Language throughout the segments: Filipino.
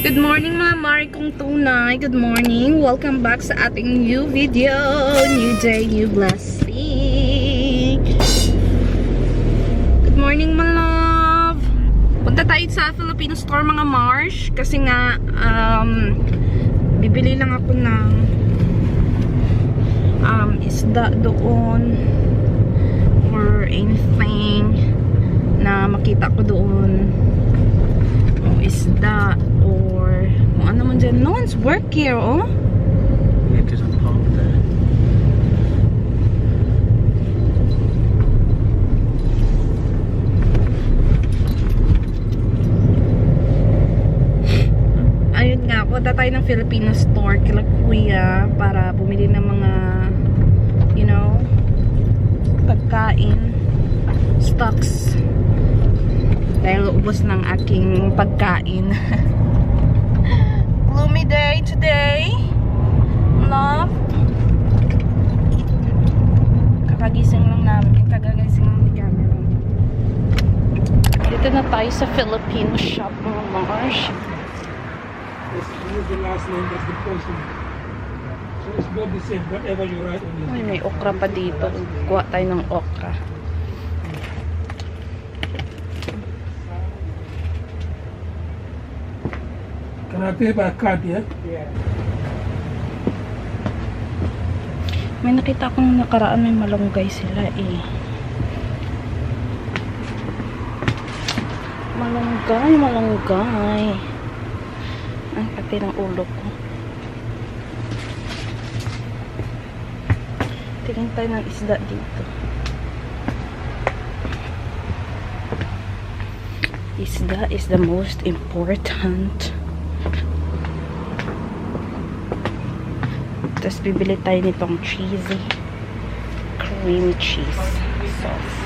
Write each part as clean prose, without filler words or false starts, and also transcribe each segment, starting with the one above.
Good morning mga Mari kong tunay. Good morning. Welcome back sa ating new video. New day, new blessing. Good morning my love. Punta tayo sa Filipino store mga Mars. Kasi nga, bibili lang ako ng isda doon. Or anything na makita ko doon. Isda or kung ano man dyan. No one's work here, oh. Yeah, because I'm parked there. Ayun nga, punta tayo ng Filipino store kila kuya para bumili ng mga pagkain, stocks. Dahil ubos ng aking pagkain. Gloomy day today. Love. Kakagising lang namin. Kagagising lang ni Cameron. Dito na tayo sa Filipino shop mga Mars. Use the last name as the person. So it's both the same, whatever you write on Ay, it. may okra pa dito. Kuha tayo ng okra. Can I pay by card, yeah? Yeah. May nakita akong nakaraan may malunggay sila eh. Malunggay. Ang pati ng ulo ko. Tingin tayo ng isda dito. Isda is the most important. Tapos bibili tayo nitong cheesy cream cheese sauce.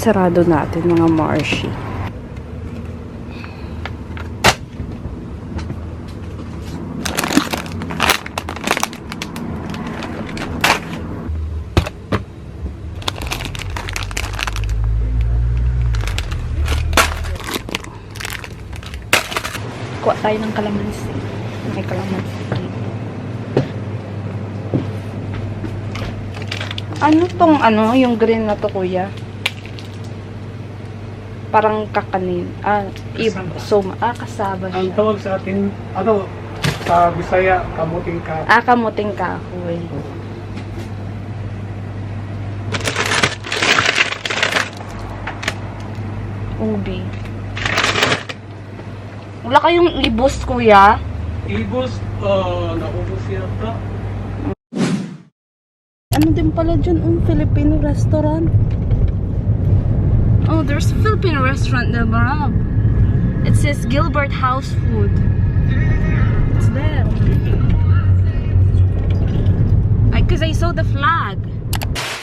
Sarado natin mga Marshi. Kuha tayo ng kalamansi. May kalamansi dito. Ano tong yung green na to kuya? Parang kakanin. Kasaba Ang siya. tawag sa atin, sa Bisaya, kamuting ka. Kamuting kahoy. Ubi. Wala kayong ibos, kuya? Ibos, naubos yata. Ano din pala dyan? Filipino restaurant. Oh, there's a Filipino restaurant there, Barab. It says Gilbert House Food. It's there. Because I saw the flag.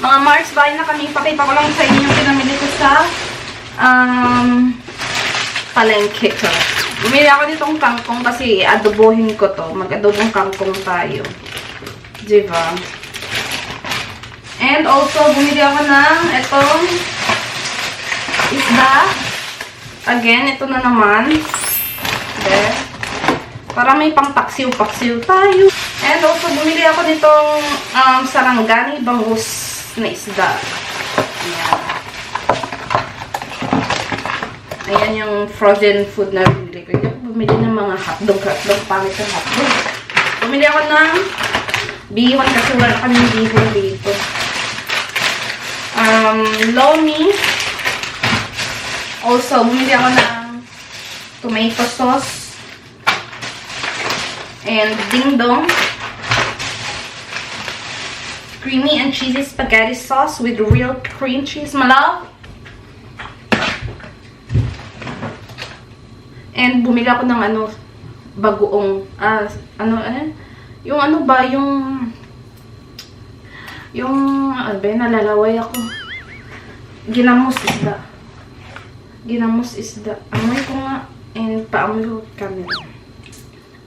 Mga Mars, bahay na kami. Pakita ko lang sa inyo yung pinamili ko sa palengke ko. Bumili ako ditong kangkong kasi adobohin ko to. Mag-adobong kangkong tayo. Diba? And also, bumili ako ng itong isda. Again, ito na naman. There. Para may pang paksiw-paksiw tayo. And also, bumili ako nitong sarangani bangus na isda. Ayan. Ayan yung frozen food na bumili ko. Hindi ako bumili ng mga hotdog. Pangit yung hotdog. Bumili ako ng bihon kasi wala kaming bihon dito. Lomi. Also, bumili ako ng tomato sauce. And ding dong. Creamy and cheesy spaghetti sauce with real cream cheese, my love. And bumili ako ng bagoong, yung nalalaway ako. Ginamos isda. Ginamos isda. Amoy ko nga. And paamoy ko camera.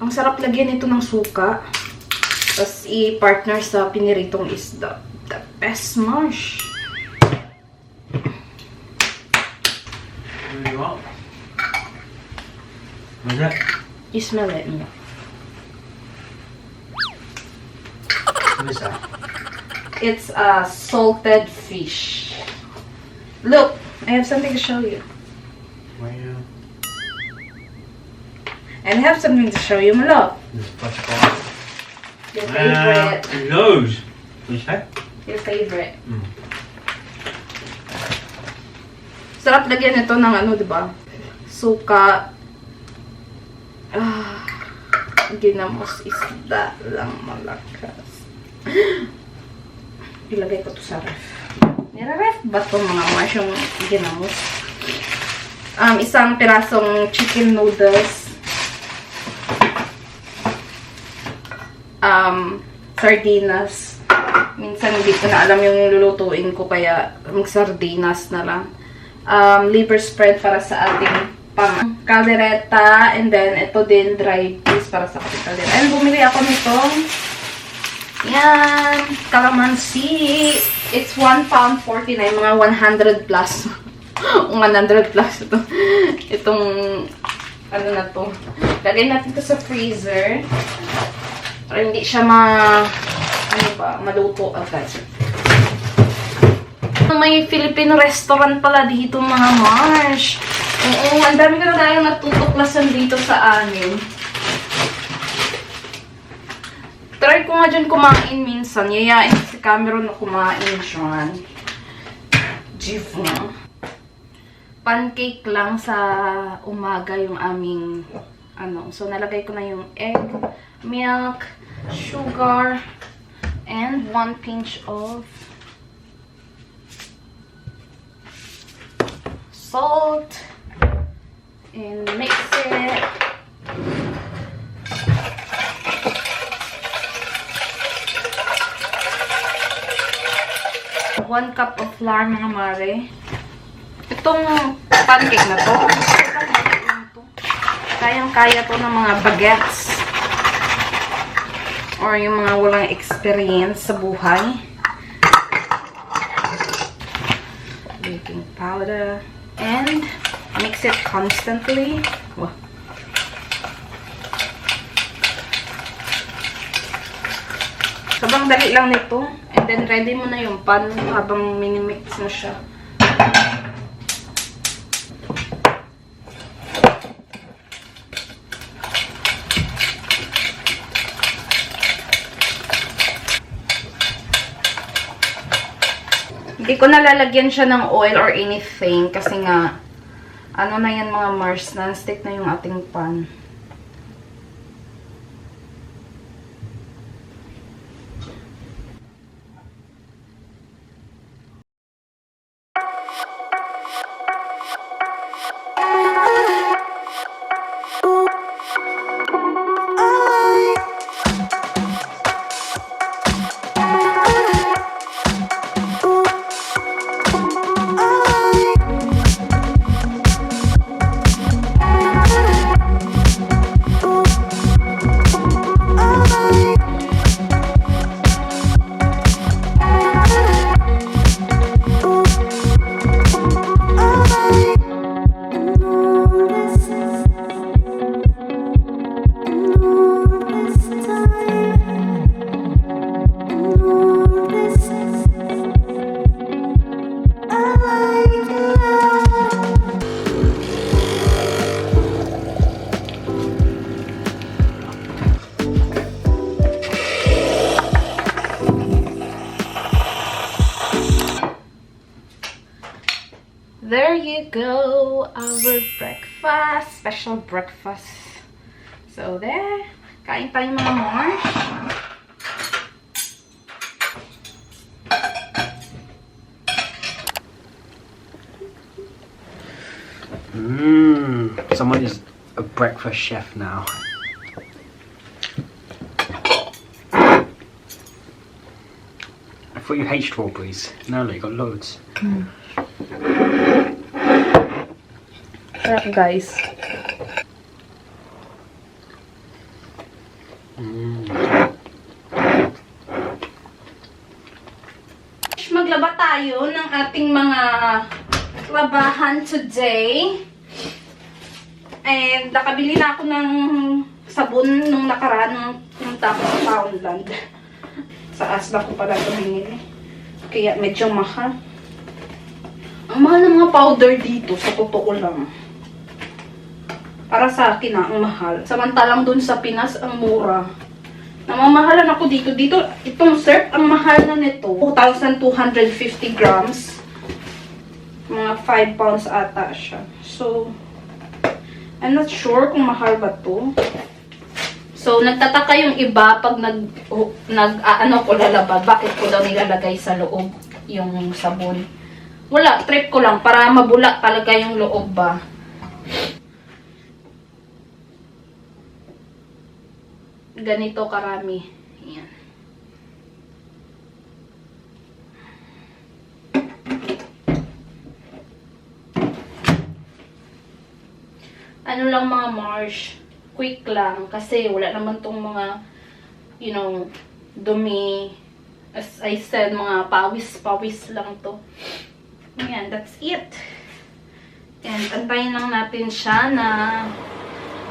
Ang sarap lagyan ito ng suka. Tapos i-partner sa piniritong isda. The best mush. What do you want? What is that? You smell it. No? What is that? It's a salted fish. Look, I have something to show you. Where you? And I have something to show you, my love. This butterfly. Your favorite. Nose. What you say? Your favorite. Mm. Sarap lagyan ito ng ano, diba? Suka. Ah, ginamos isda lang malakas. Ilagay ko to sa ref. Nire-ref ba ito mga mas yung ginamos? Isang pirasong chicken noodles. Sardinas. Minsan hindi ko na alam yung lulutuin ko kaya mag-sardinas na lang. Liver spread para sa ating pang caldereta, and then ito din dry peas para sa ating caldereta. And bumili ako nitong yan, calamansi. It's £1.49, mga 100 plus. 100 plus ito. Itong ano na to. Lagay natin to sa freezer para hindi siya maluto agad. May Filipino restaurant pala dito, mga Marsh. Oo, ang dami ko na tayong natutuklasan dito sa amin. Try ko nga dyan kumain minsan. Yayain si Cameron na kumain dyan. Gif na. Pancake lang sa umaga yung aming ano. So, nalagay ko na yung egg, milk, sugar, and 1 pinch of salt, and mix it. One cup of flour, mga mare. Itong pancake na to, kayang-kaya to ng mga bagets or yung mga walang experience sa buhay. Baking powder. And mix it constantly. Wow. Sobrang dali lang nito. And then ready mo na yung pan habang minimix na siya. Hindi ko nalalagyan siya ng oil or anything kasi nga ano na yan mga Mars, non-stick na yung ating pan. There you go, our breakfast, special breakfast. So there, kain tayo mga Marsh. Someone is a breakfast chef now. I thought you hate strawberries. No, you got loads. Sarap, guys. Maglaba tayo ng ating mga labahan today. And nakabili na ako ng sabon nung nakaraan nung tapos sa Poundland. Sa Asda ko pala ito binili. Kaya medyo mahal. Ang mahal ng mga powder dito, sa totoo lang. Para sa akin ang mahal. Samantalang dun sa Pinas, ang mura. Namamahalan ako dito. Dito, itong syrup, ang mahal na nito. 2,250 grams. Mga 5 pounds ata siya. So, I'm not sure kung mahal ba to. So, nagtataka yung iba pag ano ko lalaba. Bakit ko daw nilalagay sa loob yung sabon. Wala, trip ko lang para mabula talaga yung loob ba. Ganito karami. Ayan. Ano lang mga Marsh, quick lang kasi wala naman tong mga, you know, dumi. As I said, mga pawis-pawis lang to. Ayan, that's it. And antayin lang natin siya na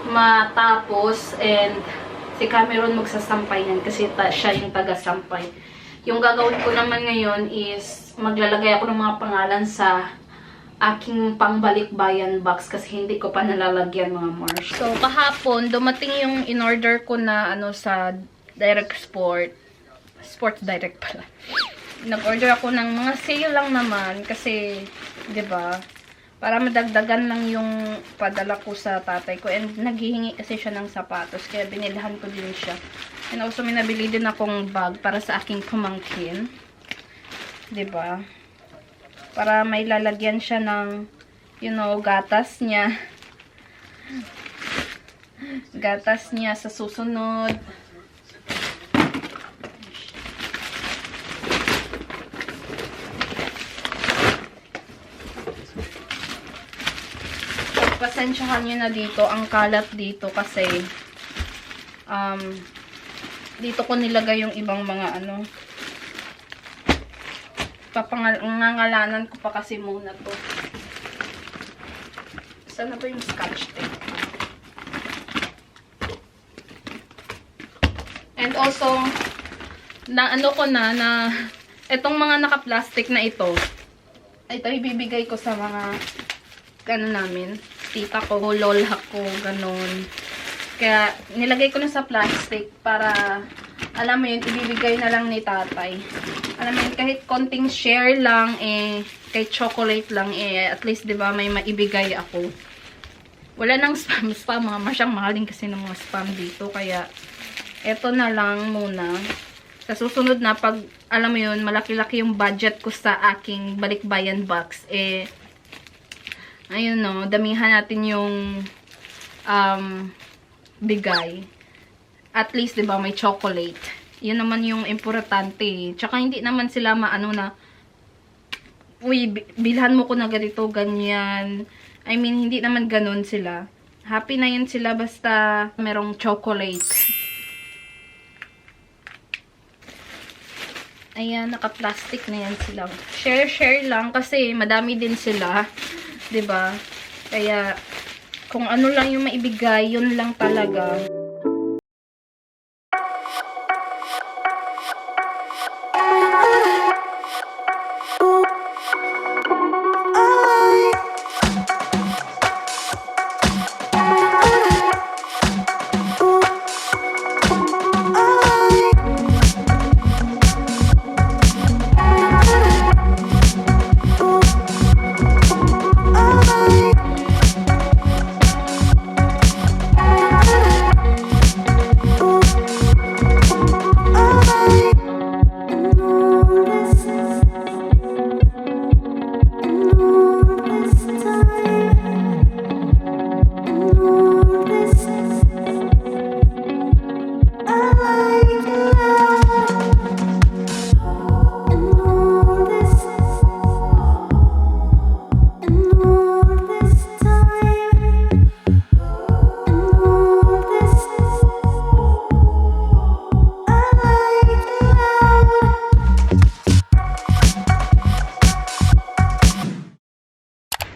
matapos and si Cameron magsasampay yan kasi siya yung taga-sampay. Yung gagawin ko naman ngayon is maglalagay ako ng mga pangalan sa aking pangbalikbayan box kasi hindi ko pa nalalagyan mga Marsh. So kahapon dumating yung in-order ko na ano sa Direct Sports Direct pala. Nag-order ako ng mga sale lang naman kasi 'di ba? Para madagdagan lang yung padala ko sa tatay ko. And naghihingi kasi siya ng sapatos. Kaya binilhan ko din siya. And also, may nabili din akong bag para sa aking pamangkin. 'Di ba? Para may lalagyan siya ng, you know, gatas niya. Gatas niya sa susunod. Pasensyahan nyo na dito, ang kalat dito kasi dito ko nilagay yung ibang mga ano. Papangangalanan ko pa kasi muna to. Saan na ba yung scotch tape? And also, na ano ko na itong mga naka-plastic na ito ibibigay ko sa mga namin. Tita ko, lolha ko, ganun. Kaya, nilagay ko na sa plastic para, alam mo yun, ibibigay na lang ni tatay. Alam mo yun, kahit konting share lang, kahit chocolate lang, at least, di ba, may maibigay ako. Wala nang spam, mga masyang mahaling kasi ng mga spam dito, kaya, eto na lang muna. Sa susunod na, pag, alam mo yun, malaki-laki yung budget ko sa aking balikbayan box, ayun no, damihan natin yung bigay. At least, 'di ba, may chocolate. 'Yun naman yung importante. Tsaka hindi naman sila maano na uy, bilhan mo ko na ganito, ganyan. I mean, hindi naman ganun sila. Happy na yun sila basta merong chocolate. Ayan, naka-plastic na yan sila. Share lang kasi madami din sila. 'Di ba? Kaya kung ano lang yung maibigay, yun lang talaga.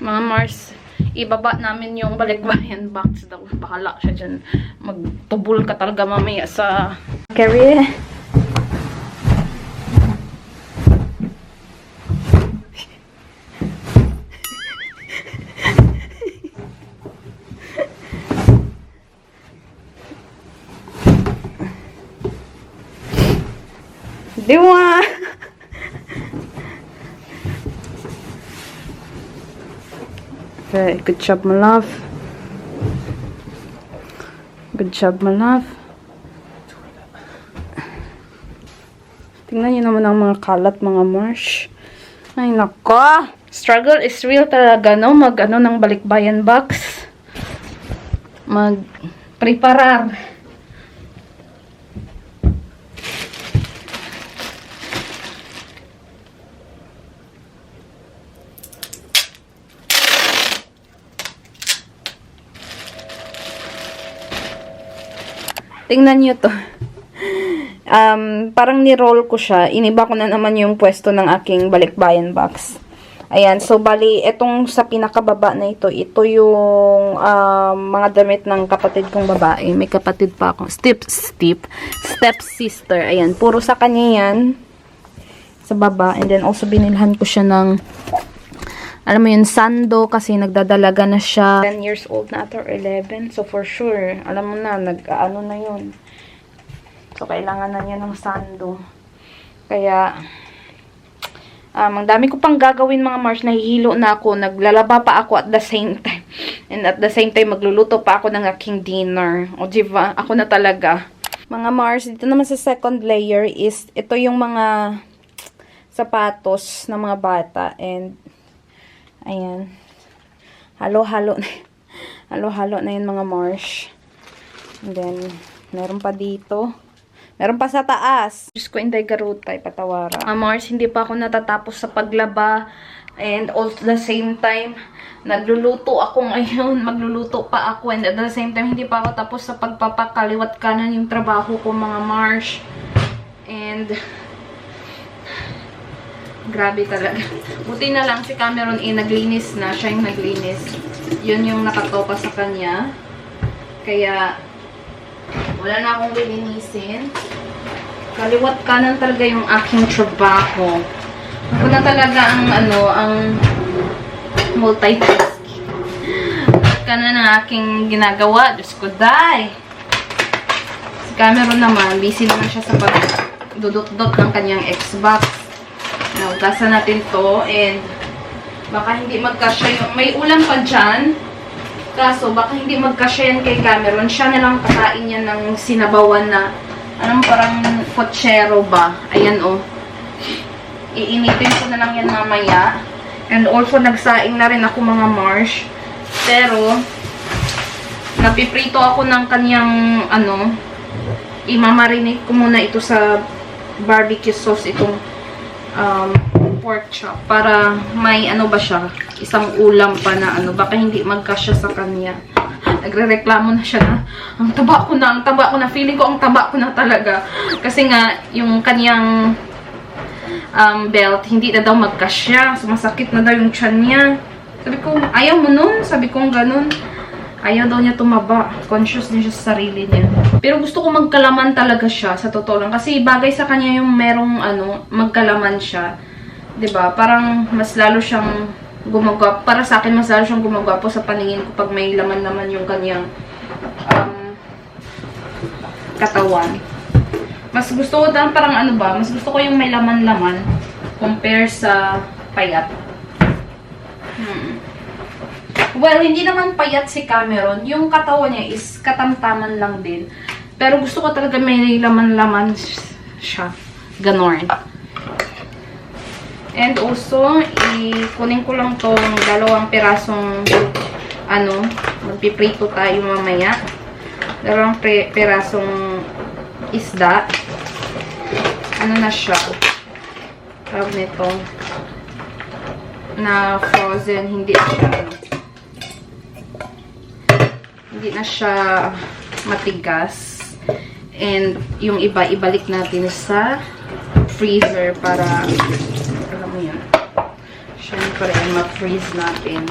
Mga Mars, ibaba namin yung balikbayan box daw. Bahala siya dyan. Magtubol ka talaga mamaya sa carry. Diwa! Okay, good job, my love. Good job, my love. Tingnan niyo naman ang mga kalat, mga Marsh. Ay, nako! Struggle is real talaga, no? Mag-ano ng balikbayan box. Mag-preparar. Tingnan nyo to. Parang ni-roll ko siya. Iniba ko na naman yung pwesto ng aking balikbayan box. Ayan. So, bali, etong sa pinakababa na ito, ito yung mga damit ng kapatid kong babae. May kapatid pa ako. Step sister. Ayan. Puro sa kanya yan. Sa baba. And then, also, binilhan ko siya ng alam mo yun, sando kasi nagdadalaga na siya. 10 years old na ito or 11. So, for sure, alam mo na, nag-ano na yun. So, kailangan na niya ng sando. Kaya, ang dami ko pang gagawin mga Mars. Nahihilo na ako. Naglalaba pa ako at the same time. And at the same time, magluluto pa ako ng aking dinner. O, diba? Ako na talaga. Mga Mars, dito naman sa second layer is, ito yung mga sapatos ng mga bata. And, ayan. Halo-halo na. Halo-halo na yun mga Marsh. And then, meron pa dito. Meron pa sa taas. Diyos ko, inday garutay, patawara. Mars, hindi pa ako natatapos sa paglaba. And all at the same time, nagluluto ako ngayon. Magluluto pa ako. And at the same time, hindi pa ako tapos sa pagpapakaliwat kanan yung trabaho ko mga Marsh. And grabe talaga. Buti na lang si Cameron naglinis na. Siya yung naglinis. Yun yung nakatopa sa kanya. Kaya, wala na akong lilinisin. Kaliwat kanan talaga yung aking trabaho. Ako na talaga ang, ang multitasking. Kanan ang aking ginagawa. Diyos ko, die! Si Cameron naman, busy naman siya sa pag-dudot-dot ng kanyang Xbox. Naugasan natin to and baka hindi magkasya yung may ulam pa dyan kaso baka hindi magkasya yan kay Cameron. Siya na lang kakain yan ng sinabawan na anong parang pochero ba, ayan o iinitin ko na lang yan mamaya. And also nagsaing na rin ako mga Marsh, pero napiprito ako ng kanyang imamarinate ko muna ito sa barbecue sauce, itong pork chop para may ba siya, isang ulam pa na baka hindi magkasya sa kanya. Nagrereklamo na siya na ang taba ko na, feeling ko ang taba ko na talaga kasi nga yung kanyang belt hindi na daw magkasya, sumasakit na daw yung tiyan niya. Sabi ko, ayaw mo nun? Sabi ko ganun. Ayaw daw niya tumaba. Conscious din siya sa sarili niya. Pero gusto ko magkalaman talaga siya, sa totoo lang. Kasi bagay sa kanya yung merong magkalaman siya. 'Di ba? Parang mas lalo siyang gumagwapo. Para sa akin, mas lalo siyang gumagwapo sa paningin ko pag may laman naman yung kanyang katawan. Mas gusto ko parang mas gusto ko yung may laman-laman compare sa payat. Well, hindi naman payat si Cameron. Yung katawan niya is katamtaman lang din. Pero gusto ko talaga may laman-laman siya. Ganon. And also, kunin ko lang tong 2 pirasong magpiprito tayo mamaya. 2 pirasong isda. Na siya? Tawag nito. Na frozen, hindi na siya matigas. And yung iba, ibalik natin sa freezer para, alam mo yun, syempre, ma-freeze natin.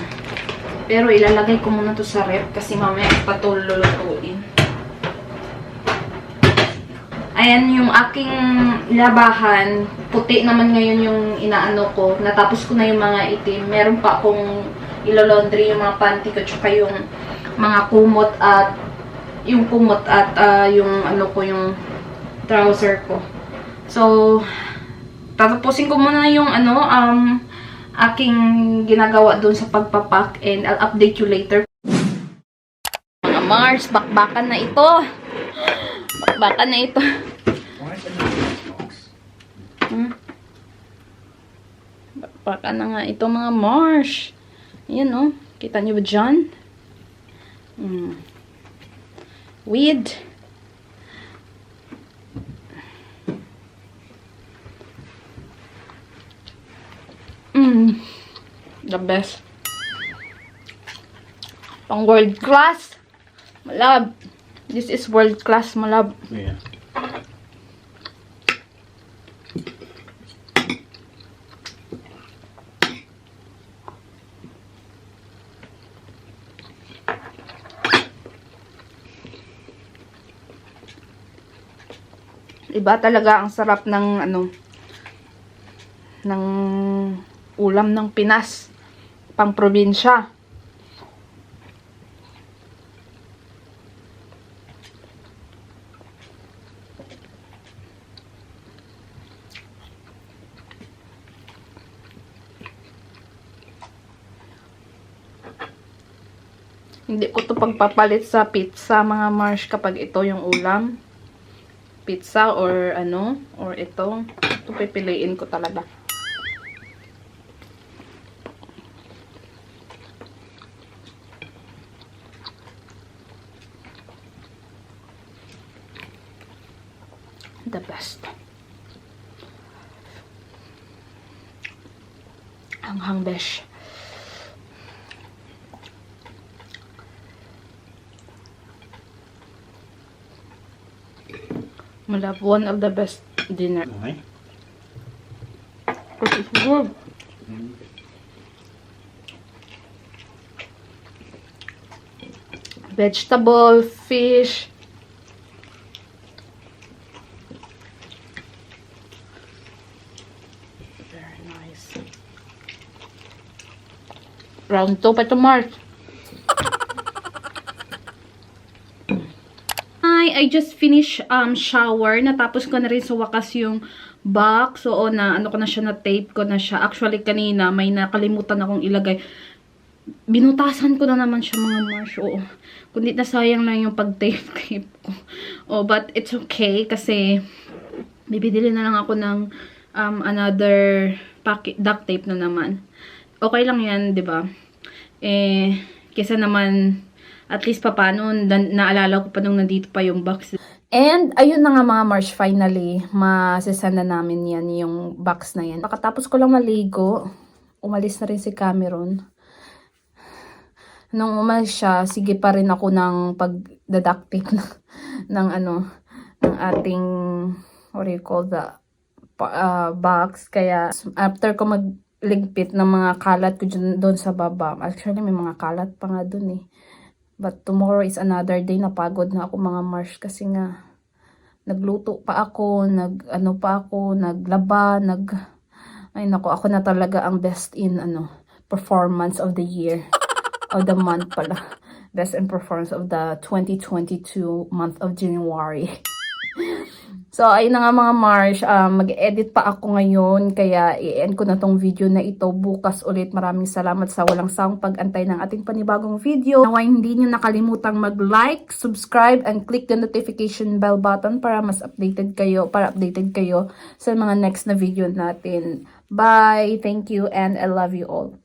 Pero ilalagay ko muna to sa ref kasi mamaya patululutuin. Ayan yung aking labahan. Puti naman ngayon yung inaano ko. Natapos ko na yung mga itim. Meron pa akong ilolaundry yung mga panty ko tsaka yung mga kumot at yung ano ko yung trouser ko. So, tatapusin ko muna yung aking ginagawa dun sa pagpapak and I'll update you later. Mga Mars, bakbakan na ito. Bakbakan na ito. Why is it not in this box? Bakbakan na nga ito mga Mars. Ayan o. Kita niyo ba dyan? Weed. The best. Pang world class. Malab. This is world class, malab. Yeah. Iba talaga ang sarap ng ng ulam ng Pinas, pang probinsya. Hindi ko to pagpapalit sa pizza mga Mars kapag ito yung ulam. Pizza or or ito pipiliin ko talaga. The best. Hanghang besh. Malab, one of the best dinner. Why? It's good. Vegetable, fish. Very nice. Round 2 pa ito, Mark. I just finished shower. Natapos ko na rin sa wakas yung box. So, ano ko na siya, na tape ko na siya. Actually, kanina may nakalimutan akong ilagay. Binutasan ko na naman siya mga Mars. Oo. Kundi nasayang lang yung pag-tape ko. Oh, but it's okay kasi bibili na lang ako ng another duct tape na naman. Okay lang yan, 'di ba? Kesa naman at least papaano naalala ko pa nung nandito pa yung box. And ayun na nga mga Mars, finally masasanda namin yan yung box na yan. Pagkatapos ko lang maligo, umalis na rin si Cameron. Nung umalis siya, sige pa rin ako ng pagdaduct tape ng ating, what do you call the box. Kaya after ko magligpit ng mga kalat ko doon sa baba, actually may mga kalat pa nga doon eh. But tomorrow is another day. Napagod na ako mga Mars kasi nga nagluto pa ako, naglaba, ay nako, ako na talaga ang best in performance of the year. Of the month pala. Best in performance of the 2022 month of January. So, ayun na nga mga Mars, mag-edit pa ako ngayon, kaya i-end ko na tong video na ito. Bukas ulit. Maraming salamat sa walang sawang pag-antay ng ating panibagong video. Naway hindi nyo nakalimutang mag-like, subscribe, and click the notification bell button para updated kayo sa mga next na video natin. Bye! Thank you and I love you all.